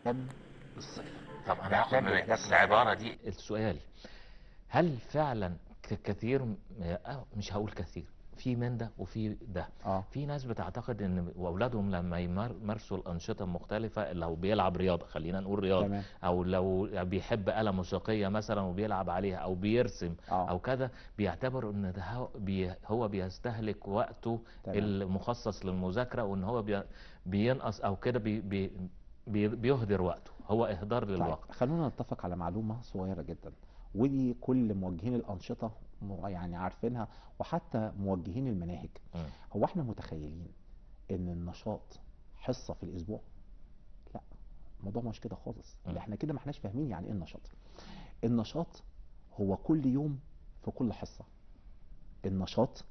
تم الصيف. طب انا هاخد تحتاج منك بس لحاجات العبارة دي السؤال، هل فعلا كثير مش هقول كثير، في من ده وفي ده. اه في ناس بتعتقد ان واولادهم لما يمارسوا الانشطه المختلفه، لو بيلعب رياضه، خلينا نقول رياضه، تمام. او لو بيحب آلة موسيقيه مثلا وبيلعب عليها او بيرسم اه او كذا، بيعتبر ان ده هو بيستهلك وقته تمام. المخصص للمذاكره، وان هو بينقص او كده بيهدر وقته، هو اهدار طيب للوقت. خلونا نتفق على معلومة صغيرة جدا، ودي كل موجهين الأنشطة يعني عارفينها، وحتى موجهين المناهج. مم. هو احنا متخيلين ان النشاط حصة في الأسبوع؟ لا، الموضوع مش كده خالص. اللي مم. احنا كده ما احناش فاهمين يعني ايه النشاط. النشاط هو كل يوم في كل حصة. النشاط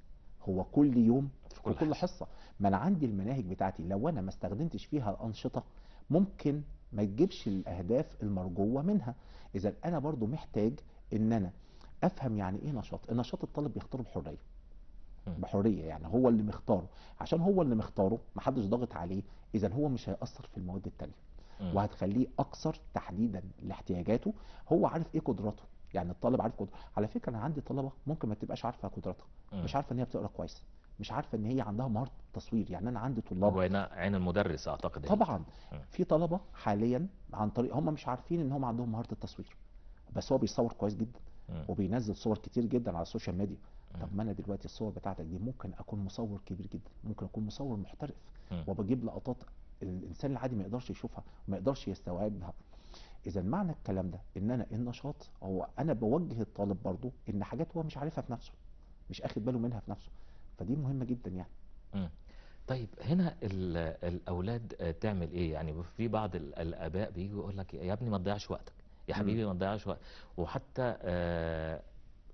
هو كل يوم في في كل كل حصه. حصة. ما انا عندي المناهج بتاعتي لو انا ما استخدمتش فيها الأنشطة ممكن ما تجيبش الأهداف المرجوة منها. إذا أنا برضو محتاج إن أنا أفهم يعني إيه نشاط. النشاط الطالب بيختاره بحرية، مم. بحرية يعني هو اللي مختاره. عشان هو اللي مختاره محدش ضاغط عليه، إذا هو مش هيأثر في المواد التانية، مم. وهتخليه أكثر تحديدا لاحتياجاته. هو عارف إيه قدراته. يعني الطالب عارف قدراته. على فكرة أنا عندي طلبة ممكن ما تبقاش عارفة قدراتها، مم. مش عارفة إن هي بتقرأ كويس، مش عارفة إن هي عندها مهارة تصوير. يعني أنا عندي طلاب. هو هنا عين المدرس اعتقد طبعا مم. في طلبة حاليا عن طريق هم مش عارفين إن هم عندهم مهارة التصوير، بس هو بيصور كويس جدا مم. وبينزل صور كتير جدا على السوشيال ميديا. مم. طب ما انا دلوقتي الصور بتاعتك دي ممكن اكون مصور كبير جدا، ممكن اكون مصور محترف، مم. وبجيب لقطات الانسان العادي ما يقدرش يشوفها وما يقدرش يستوعبها. اذا معنى الكلام ده ان انا النشاط هو انا بوجه الطالب برضو ان حاجات هو مش عارفها في نفسه، مش اخد باله منها في نفسه. فدي مهمة جدا يعني. مم. طيب هنا الاولاد تعمل ايه؟ يعني في بعض الاباء بيجوا يقول لك يا ابني ما تضيعش وقتك، يا امم. حبيبي ما تضيعش وقت. وحتى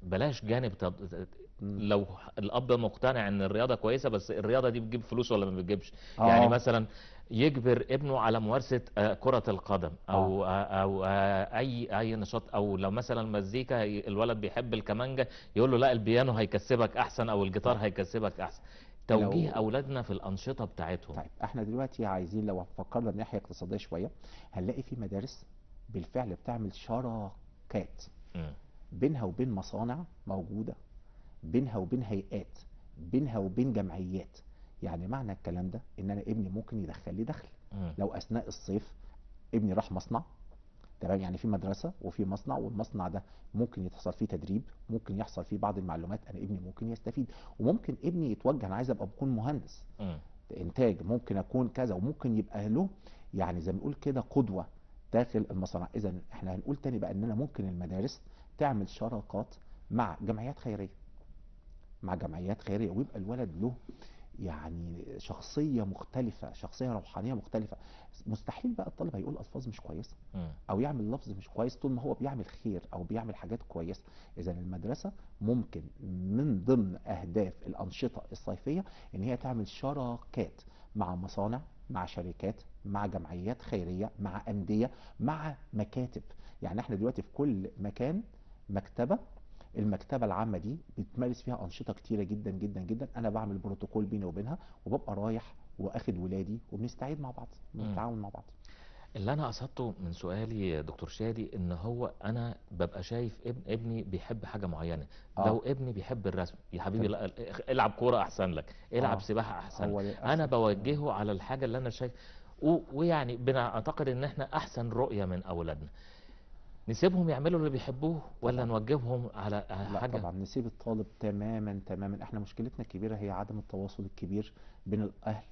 بلاش جانب امم. لو الاب مقتنع ان الرياضه كويسه، بس الرياضه دي بتجيب فلوس ولا ما بتجيبش؟ يعني اه. مثلا يجبر ابنه على ممارسه كره القدم، اه. او اي نشاط، او لو مثلا مزيكا الولد بيحب الكمانجا، يقول له لا البيانو هيكسبك احسن، او الجيتار طيب هيكسبك احسن. توجيه لو اولادنا في الانشطه بتاعتهم. طيب احنا دلوقتي عايزين لو فكرنا من ناحية اقتصادية شوية، هنلاقي في مدارس بالفعل بتعمل شراكات مم. بينها وبين مصانع موجودة، بينها وبين هيئات، بينها وبين جمعيات. يعني معنى الكلام ده ان انا ابني ممكن يدخل لي دخل. مم. لو اثناء الصيف ابني راح مصنع، تمام، يعني في مدرسة وفي مصنع، والمصنع ده ممكن يحصل فيه تدريب، ممكن يحصل فيه بعض المعلومات، انا ابني ممكن يستفيد. وممكن ابني يتوجه انا عايز ابقى بكون مهندس مم. انتاج، ممكن اكون كذا، وممكن يبقى له يعني زي ما نقول كده قدوة داخل المصانع. اذا احنا هنقول تاني بقى اننا ممكن المدارس تعمل شراكات مع جمعيات خيرية، مع جمعيات خيرية، ويبقى الولد له يعني شخصية مختلفة، شخصية روحانية مختلفة. مستحيل بقى الطالب هيقول ألفاظ مش كويسة مم. أو يعمل لفظ مش كويس طول ما هو بيعمل خير أو بيعمل حاجات كويسة. إذا المدرسة ممكن من ضمن أهداف الأنشطة الصيفية إن هي تعمل شراكات مع مصانع، مع شركات، مع جمعيات خيرية، مع أندية، مع مكاتب. يعني احنا دلوقتي في كل مكان مكتبة، المكتبة العامة دي بتمارس فيها أنشطة كتيرة جدا جدا جدا. أنا بعمل بروتوكول بيني وبينها، وببقى رايح واخد ولادي وبنستعيد مع بعض، مم. بنتعاون مع بعض. اللي انا قصدته من سؤالي يا دكتور شادي، ان هو انا ببقى شايف ابني بيحب حاجه معينه. اه لو ابني بيحب الرسم، يا حبيبي تمام. لا، العب كوره احسن لك، العب اه سباحه احسن لك. هو انا للأسف بوجهه على الحاجه اللي انا شايف. ويعني بنعتقد ان احنا احسن رؤيه من اولادنا. نسيبهم يعملوا اللي بيحبوه، ولا طبعا. نوجههم على لا حاجه؟ طبعا نسيب الطالب تماما تماما. احنا مشكلتنا الكبيرة هي عدم التواصل الكبير بين الأهل